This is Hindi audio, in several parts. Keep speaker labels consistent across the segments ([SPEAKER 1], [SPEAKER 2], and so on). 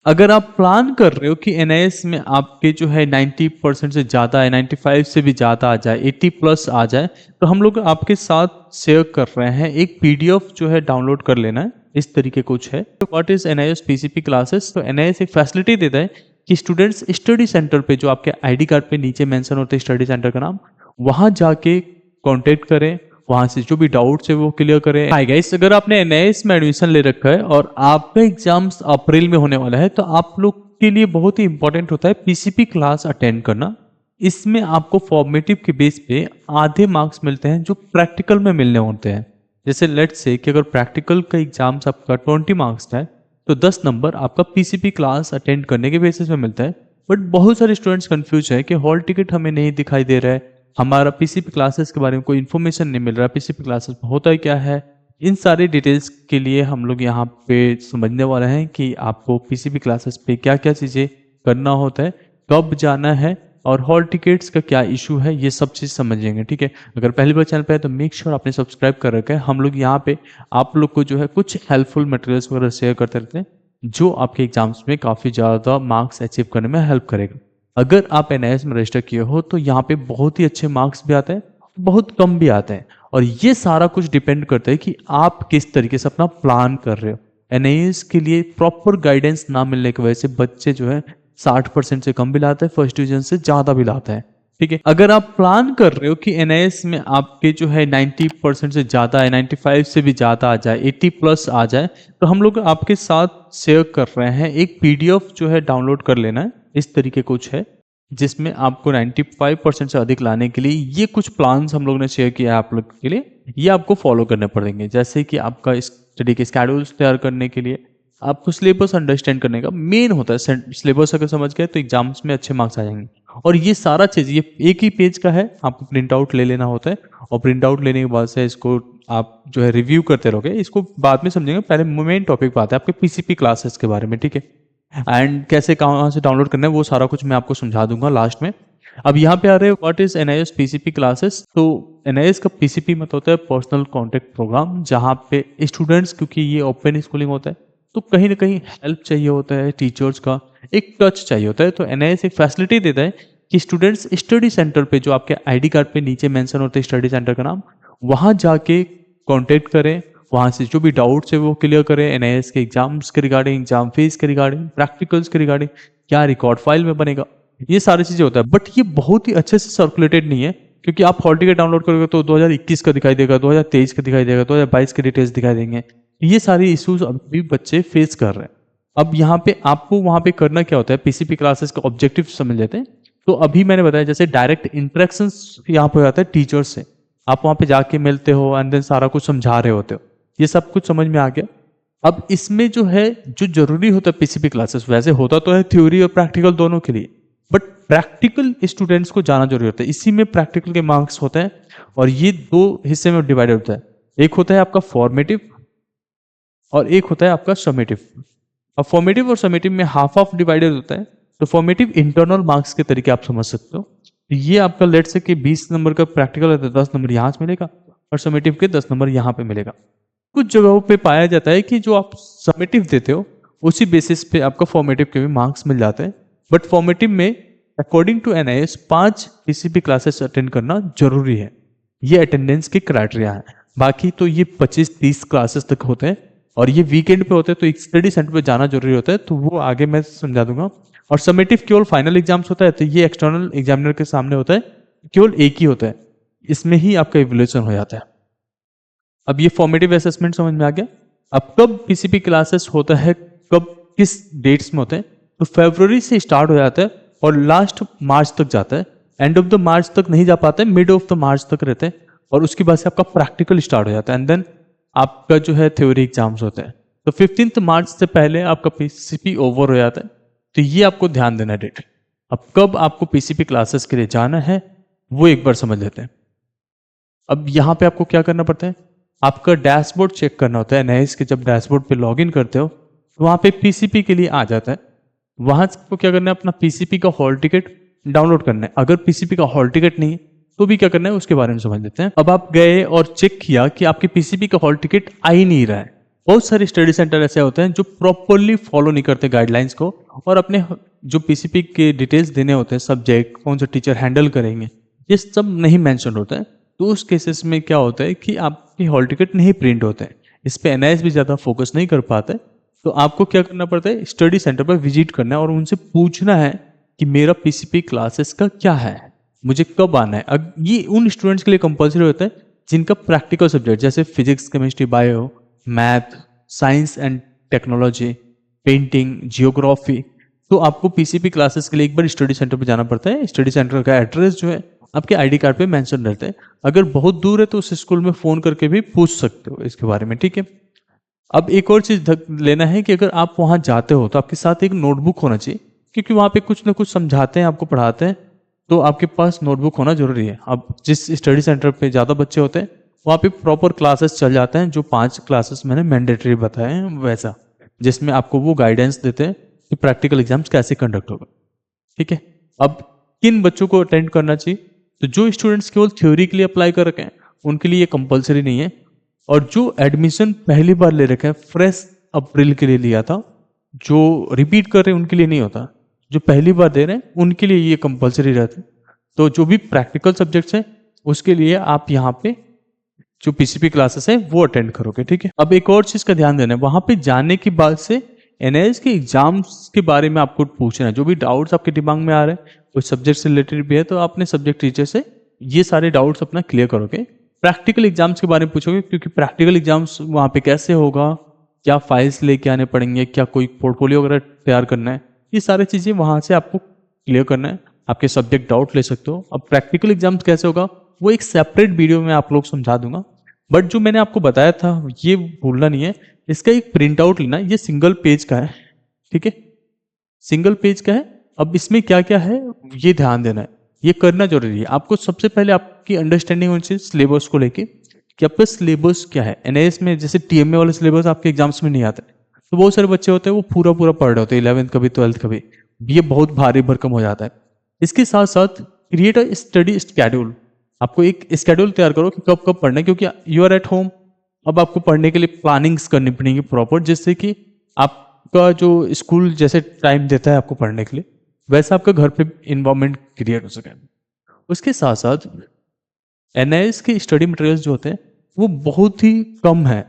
[SPEAKER 1] अगर आप प्लान कर रहे हो कि एनआईएस में आपके जो है 90% से ज़्यादा है, 95 से भी ज़्यादा आ जाए, 80 प्लस आ जाए, तो हम लोग आपके साथ शेयर कर रहे हैं एक पीडीएफ जो है डाउनलोड कर लेना है। इस तरीके कुछ है। तो what is NIS PCP classes? तो एनआईएस एक फैसिलिटी देता है कि स्टूडेंट्स स्टडी सेंटर पे, जो आपके आईडी कार्ड पे नीचे मेंशन होते हैं स्टडी सेंटर का नाम, वहां जाके कांटेक्ट करें, वहां से जो भी डाउट्स है वो क्लियर करें। हाय गाइस, अगर आपने एनआईएस में एडमिशन ले रखा है और आपका एग्जाम्स अप्रैल में होने वाला है, तो आप लोग के लिए बहुत ही इंपॉर्टेंट होता है पीसीपी क्लास अटेंड करना। इसमें आपको फॉर्मेटिव के बेस पे आधे मार्क्स मिलते हैं जो प्रैक्टिकल में मिलने होते हैं। जैसे लेट्स से कि अगर प्रैक्टिकल का एग्जाम्स आपका 20 मार्क्स का है, तो 10 नंबर आपका पीसीपी क्लास अटेंड करने के बेसिस पे मिलता है। बट बहुत सारे स्टूडेंट्स कंफ्यूज है कि हॉल टिकट हमें नहीं दिखाई दे रहा है, हमारा पीसीपी क्लासेस के बारे में कोई इन्फॉर्मेशन नहीं मिल रहा, पीसीपी क्लासेस में होता है क्या है। इन सारे डिटेल्स के लिए हम लोग यहाँ पे समझने वाले हैं कि आपको पीसीपी क्लासेस पे क्या क्या चीज़ें करना होता है, कब जाना है, और हॉल टिकट्स का क्या इशू है, ये सब चीज़ समझेंगे। ठीक है, अगर पहली बार चैनल पे है तो मेक श्योर आपने सब्सक्राइब कर रखा है। हम लोग यहाँ पे आप लोग को जो है कुछ हेल्पफुल मटेरियल्स वगैरह शेयर करते रहते हैं, जो आपके एग्जाम्स में काफ़ी ज़्यादा मार्क्स अचीव करने में हेल्प करेगा। अगर आप एनआईएस में रजिस्टर किए हो तो यहाँ पे बहुत ही अच्छे मार्क्स भी आते हैं, बहुत कम भी आते हैं, और ये सारा कुछ डिपेंड करता है कि आप किस तरीके से अपना प्लान कर रहे हो। एनआईएस के लिए प्रॉपर गाइडेंस ना मिलने की वजह से बच्चे जो है 60% से कम भी लाते हैं, फर्स्ट डिवीजन से ज़्यादा भी लाते हैं। ठीक है, अगर आप प्लान कर रहे हो कि एनआईएस में आपके जो है 90% से ज़्यादा है, 95 से भी ज़्यादा आ जाए, 80 प्लस आ जाए, तो हम लोग आपके साथ शेयर कर रहे हैं एक पीडीएफ जो है डाउनलोड कर लेना है। इस तरीके कुछ है, जिसमें आपको 95% से अधिक लाने के लिए ये कुछ प्लान्स हम लोग ने शेयर किया है आप लोग के लिए, ये आपको फॉलो करने पड़ेंगे। जैसे कि आपका स्टडी के स्केड्यूल्स तैयार करने के लिए, आपको सिलेबस अंडरस्टैंड करने का मेन होता है। सिलेबस अगर समझ गए तो एग्जाम्स में अच्छे मार्क्स आ जाएंगे। और ये सारा चीज़ ये एक ही पेज का है, आपको प्रिंट आउट ले लेना होता है, और प्रिंट आउट लेने के बाद से इसको आप जो है रिव्यू करते रहोगे। इसको बाद में समझेंगे, पहले मेन टॉपिक पे आते हैं आपके पीसीपी क्लासेस के बारे में। ठीक है, एंड कैसे कहाँ से डाउनलोड करना है वो सारा कुछ मैं आपको समझा दूंगा लास्ट में। अब यहाँ पे आ रहे हैं what is NIS PCP classes. तो एनआईएस का पीसीपी मतलब होता है पर्सनल कॉन्टेक्ट प्रोग्राम, जहाँ पे स्टूडेंट्स, क्योंकि ये ओपन स्कूलिंग होता है, तो कहीं ना कहीं हेल्प चाहिए होता है, टीचर्स का एक टच चाहिए होता है। तो एनआईएस एक फैसिलिटी देता है कि स्टूडेंट्स स्टडी सेंटर पे, जो आपके आईडी कार्ड पे नीचे मेंशन होते हैं स्टडी सेंटर का नाम, वहां जाके कांटेक्ट करें, वहां से जो भी डाउट्स है वो क्लियर करें। एनआईएस के एग्जाम्स के रिगार्डिंग, एग्जाम फीस के रिगार्डिंग, प्रैक्टिकल्स के रिगार्डिंग, क्या रिकॉर्ड फाइल में बनेगा, ये सारी चीजें होता है। बट ये बहुत ही अच्छे से सर्कुलेटेड नहीं है, क्योंकि आप हॉल टिकट डाउनलोड करोगे तो 2021 का दिखाई देगा, 2023 का दिखाई देगा, 2022 के डिटेल्स दिखाई देंगे। ये सारे इश्यूज अभी बच्चे फेस कर रहे हैं। अब यहाँ पे आपको वहां पे करना क्या होता है, पीसीपी क्लासेस का ऑब्जेक्टिव समझ लेते हैं। तो अभी मैंने बताया जैसे डायरेक्ट इंटरेक्शंस यहाँ पे हो जाता है टीचर से, आप वहां पे जाके मिलते हो एंड देन सारा कुछ समझा रहे होते हो, ये सब कुछ समझ में आ गया। अब इसमें जो है जो जरूरी होता है पीसीपी क्लासेस, वैसे होता तो है थ्योरी और प्रैक्टिकल दोनों के लिए, बट प्रैक्टिकल स्टूडेंट्स को जाना जरूरी होता है। इसी में प्रैक्टिकल के मार्क्स होते हैं, और ये दो हिस्से में डिवाइडेड होता है। एक होता है आपका फॉर्मेटिव और एक होता है आपका समेटिव। अब फॉर्मेटिव और समेटिव में हाफ हाफ डिवाइडेड होता है। तो फॉर्मेटिव इंटरनल मार्क्स के तरीके आप समझ सकते हो। तो ये आपका लेट से कि 20 नंबर का प्रैक्टिकल है तो 10 नंबर यहाँ से मिलेगा, और समेटिव के 10 नंबर यहाँ पे मिलेगा। कुछ जगहों पे पाया जाता है कि जो आप समेटिव देते हो उसी बेसिस पे आपका फॉर्मेटिव के भी मार्क्स मिल जाते हैं। बट फॉर्मेटिव में according to NIS 5 PCP classes attend करना जरूरी है, ये अटेंडेंस के क्राइटेरिया है। बाकी तो ये 25-30 क्लासेस तक होते हैं, और ये वीकेंड पे होते हैं, तो एक स्टडी सेंटर पे जाना जरूरी होता है, तो वो आगे मैं समझा दूंगा। और समेटिव केवल फाइनल एग्जाम्स होता है, तो ये एक्सटर्नल एग्जामिनर के सामने होता है, केवल एक ही होता है, इसमें ही आपका इवैल्यूएशन हो जाता है। अब ये फॉर्मेटिव असेसमेंट समझ में आ गया। अब कब पीसीपी क्लासेस होता है, कब किस डेट्स में होते हैं, तो फरवरी से स्टार्ट हो जाता है और लास्ट मार्च तक जाता है। एंड ऑफ द मार्च तक नहीं जा पाता है, मिड ऑफ द मार्च तक रहते हैं, और उसके बाद से आपका प्रैक्टिकल स्टार्ट हो जाता है, एंड देन आपका जो है थ्योरी एग्जाम्स होते हैं। तो 15 मार्च से पहले आपका पीसीपी ओवर हो जाता है। तो ये आपको ध्यान देना है डेट। अब कब आपको पीसीपी क्लासेस के लिए जाना है वो एक बार समझ लेते हैं। अब यहाँ पे आपको क्या करना पड़ता है, आपका डैशबोर्ड चेक करना होता है। एनआईएस के जब डैशबोर्ड पे लॉगिन करते हो तो वहाँ पे पीसीपी के लिए आ जाता है। वहां को क्या करना है, अपना पीसीपी का हॉल टिकट डाउनलोड करना है। अगर पीसीपी का हॉल टिकट नहीं है तो भी क्या करना है उसके बारे में समझ लेते हैं। अब आप गए और चेक किया कि आपके पीसीपी का हॉल टिकट आ ही नहीं रहा है, बहुत सारे स्टडी सेंटर ऐसे होते हैं जो प्रॉपरली फॉलो नहीं करते गाइडलाइंस को, और अपने जो पीसीपी के डिटेल्स देने होते हैं, सब्जेक्ट कौन सा टीचर हैंडल करेंगे, ये सब नहीं मेंशन होता है। तो उस केसेस में क्या होता है कि आपकी हॉल टिकट नहीं प्रिंट होते हैं। इस पे एनआईएस भी ज़्यादा फोकस नहीं कर पाते। तो आपको क्या करना पड़ता है, स्टडी सेंटर पर विजिट करना है और उनसे पूछना है कि मेरा पीसीपी क्लासेस का क्या है, मुझे कब आना है। ये उन स्टूडेंट्स के लिए कंपलसरी होता है जिनका प्रैक्टिकल सब्जेक्ट जैसे physics, chemistry, bio, math, science and technology, painting, geography. तो आपको पीसीपी क्लासेस के लिए एक बार स्टडी सेंटर पे जाना पड़ता है। स्टडी सेंटर का एड्रेस जो है आपके आईडी कार्ड पे मेंशन रहता है। अगर बहुत दूर है तो उस स्कूल में फ़ोन करके भी पूछ सकते हो इसके बारे में, ठीक है। अब एक और चीज़ लेना है कि अगर आप वहाँ जाते हो तो आपके साथ एक नोटबुक होना चाहिए, क्योंकि वहाँ पे कुछ ना कुछ समझाते हैं, आपको पढ़ाते हैं, तो आपके पास नोटबुक होना जरूरी है। अब जिस स्टडी सेंटर पे ज़्यादा बच्चे होते हैं वहाँ पे प्रॉपर क्लासेस चल जाते हैं, जो 5 क्लासेस मैंने मैंडेटरी बताए हैं वैसा, जिसमें आपको वो गाइडेंस देते हैं कि प्रैक्टिकल एग्जाम्स कैसे कंडक्ट होगा, ठीक है। अब किन बच्चों को अटेंड करना चाहिए, तो जो स्टूडेंट्स केवल थ्योरी के लिए अप्लाई कर रखे हैं उनके लिए ये कंपलसरी नहीं है, और जो एडमिशन पहली बार ले रखे हैं, फ्रेश अप्रैल के लिए लिया था, जो रिपीट कर रहे हैं उनके लिए नहीं होता, जो पहली बार दे रहे हैं उनके लिए ये कंपलसरी रहता है। तो जो भी प्रैक्टिकल सब्जेक्ट्स हैं उसके लिए आप यहाँ पे जो पीसीपी क्लासेस है वो अटेंड करोगे, ठीक है। अब एक और चीज का ध्यान देना है, वहां पे जाने के बाद से एनआईएस के एग्जाम्स के बारे में आपको पूछना है। जो भी डाउट्स आपके दिमाग में आ रहे हैं, कोई सब्जेक्ट से रिलेटेड भी है, तो आप अपने सब्जेक्ट टीचर से ये सारे डाउट्स अपना क्लियर करोगे। प्रैक्टिकल एग्जाम्स के बारे में पूछोगे, क्योंकि प्रैक्टिकल एग्जाम्स वहाँ पे कैसे होगा, क्या फाइल्स लेके आने पड़ेंगे, क्या कोई पोर्टफोलियो वगैरह तैयार करना है, ये सारी चीज़ें वहाँ से आपको क्लियर करना है। आपके सब्जेक्ट डाउट ले सकते हो। अब प्रैक्टिकल एग्जाम्स कैसे होगा वो एक सेपरेट वीडियो में आप लोग समझा दूंगा, बट जो मैंने आपको बताया था ये भूलना नहीं है। इसका एक प्रिंट आउट लेना, ये सिंगल पेज का है, ठीक है, सिंगल पेज का है। अब इसमें क्या क्या है ये ध्यान देना है, ये करना जरूरी है। आपको सबसे पहले आपकी अंडरस्टैंडिंग होनी चाहिए सिलेबस को लेके कि आपका सिलेबस क्या है। एनआईएस में जैसे टीएमए वाले सिलेबस आपके एग्जाम्स में नहीं आते, तो बहुत सारे बच्चे होते हैं वो पूरा पूरा पढ़ रहे होते हैं, 11th कभी 12th कभी, ये बहुत भारी भरकम हो जाता है। इसके साथ साथ क्रिएट अ स्टडी स्केड्यूल, आपको एक स्केड्यूल तैयार करो कि कब कब पढ़ना है, क्योंकि यू आर एट होम। अब आपको पढ़ने के लिए प्लानिंग्स करनी पड़ेगी प्रॉपर, जिससे कि आपका जो स्कूल जैसे टाइम देता है आपको पढ़ने के लिए, वैसा आपका घर पे इन्वायरमेंट क्रिएट हो सके। उसके साथ साथ एनआईएस के स्टडी मटेरियल्स जो होते हैं वो बहुत ही कम है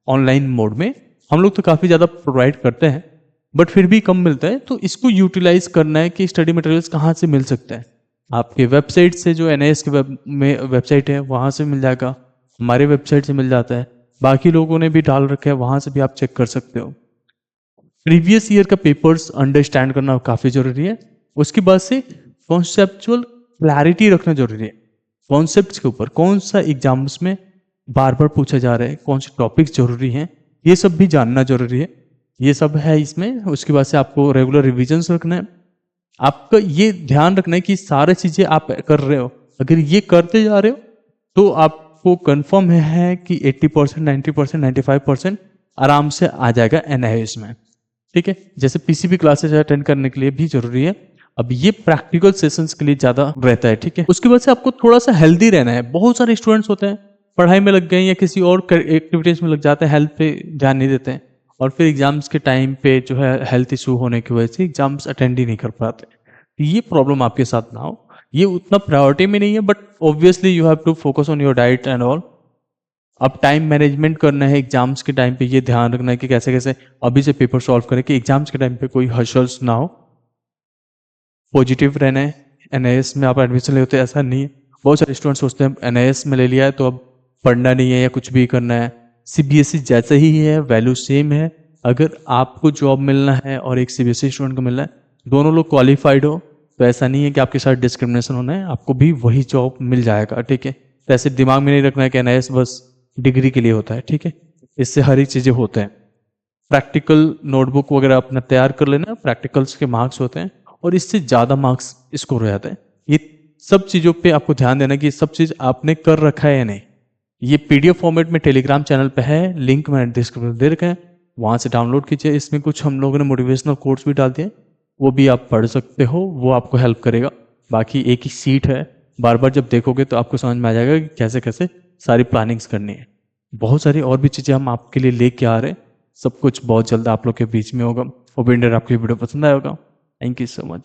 [SPEAKER 1] ऑनलाइन मोड में। हम लोग तो काफ़ी ज़्यादा प्रोवाइड करते हैं, बट फिर भी कम मिलता है, तो इसको यूटिलाइज करना है कि स्टडी मटेरियल्स कहाँ से मिल सकते हैं। आपके वेबसाइट से, जो एनआईएस के वेबसाइट है वहाँ से मिल जाएगा, हमारे वेबसाइट से मिल जाता है, बाकी लोगों ने भी डाल रखे हैं, वहाँ से भी आप चेक कर सकते हो। प्रीवियस ईयर का पेपर्स अंडरस्टैंड करना काफ़ी ज़रूरी है। उसके बाद से कॉन्सेप्चुअल क्लैरिटी रखना जरूरी है। कॉन्सेप्ट्स के ऊपर कौन सा एग्जाम्स में बार बार पूछा जा रहा है, कौन से टॉपिक्स जरूरी हैं, ये सब भी जानना जरूरी है। ये सब है इसमें। उसके बाद से आपको रेगुलर रिविजन्स रखना है। आपका ये ध्यान रखना है कि सारी चीज़ें आप कर रहे हो, अगर ये करते जा रहे हो तो आपको कंफर्म है कि 80%, 90%, 95% आराम से आ जाएगा एनआईएस में, ठीक है। जैसे पीसीबी क्लासेस अटेंड करने के लिए भी जरूरी है। अब ये प्रैक्टिकल सेशंस के लिए ज़्यादा रहता है, ठीक है। उसके बाद से आपको थोड़ा सा हेल्दी रहना है। बहुत सारे स्टूडेंट्स होते हैं पढ़ाई में लग गए या किसी और एक्टिविटीज़ में लग जाते हैं, हेल्थ पे ध्यान नहीं देते हैं, और फिर एग्जाम्स के टाइम पे जो है हेल्थ इशू होने की वजह से एग्जाम्स अटेंड ही नहीं कर पाते। ये प्रॉब्लम आपके साथ ना हो, ये उतना प्रायोरिटी में नहीं है, but obviously you have to focus on your diet and all. अब टाइम मैनेजमेंट करना है एग्जाम्स के टाइम पे, ये ध्यान रखना है कि कैसे कैसे अभी से पेपर सॉल्व करें कि एग्जाम्स के टाइम पे कोई हशल्स ना हो। पॉजिटिव रहना है। एनआईएस में आप एडमिशन ले होते हैं ऐसा नहीं है। बहुत सारे स्टूडेंट सोचते हैं एनआईएस में ले लिया है तो अब पढ़ना नहीं है या कुछ भी करना है। सीबीएसई जैसे ही है, वैल्यू सेम है। अगर आपको जॉब मिलना है और एक सीबीएसई स्टूडेंट को मिलना है, दोनों लोग क्वालिफाइड हो, तो ऐसा नहीं है कि आपके साथ डिस्क्रिमिनेशन होना है, आपको भी वही जॉब मिल जाएगा, ठीक है। तो ऐसे दिमाग में नहीं रखना है कि एनआईएस बस डिग्री के लिए होता है, ठीक है। इससे हर एक चीज़ें होते हैं। प्रैक्टिकल नोटबुक वगैरह अपना तैयार कर लेना, प्रैक्टिकल्स के मार्क्स होते हैं और इससे ज़्यादा मार्क्स स्कोर हो जाता है। ये सब चीज़ों पे आपको ध्यान देना कि ये सब चीज़ आपने कर रखा है या नहीं। ये पीडीएफ फॉर्मेट में टेलीग्राम चैनल पे है, लिंक मैंने डिस्क्रिप्शन दे रखा है, वहाँ से डाउनलोड कीजिए। इसमें कुछ हम लोगों ने मोटिवेशनल कोट्स भी डाल दिए, वो भी आप पढ़ सकते हो, वो आपको हेल्प करेगा। बाकी एक ही सीट है, बार बार जब देखोगे तो आपको समझ में आ जाएगा कि कैसे कैसे सारी प्लानिंग्स करनी है। बहुत सारी और भी चीज़ें हम आपके लिए लेके आ रहे हैं, सब कुछ बहुत जल्द आप लोग के बीच में होगा। होप इंडियर आपको ये वीडियो पसंद आया होगा। Thank you so much.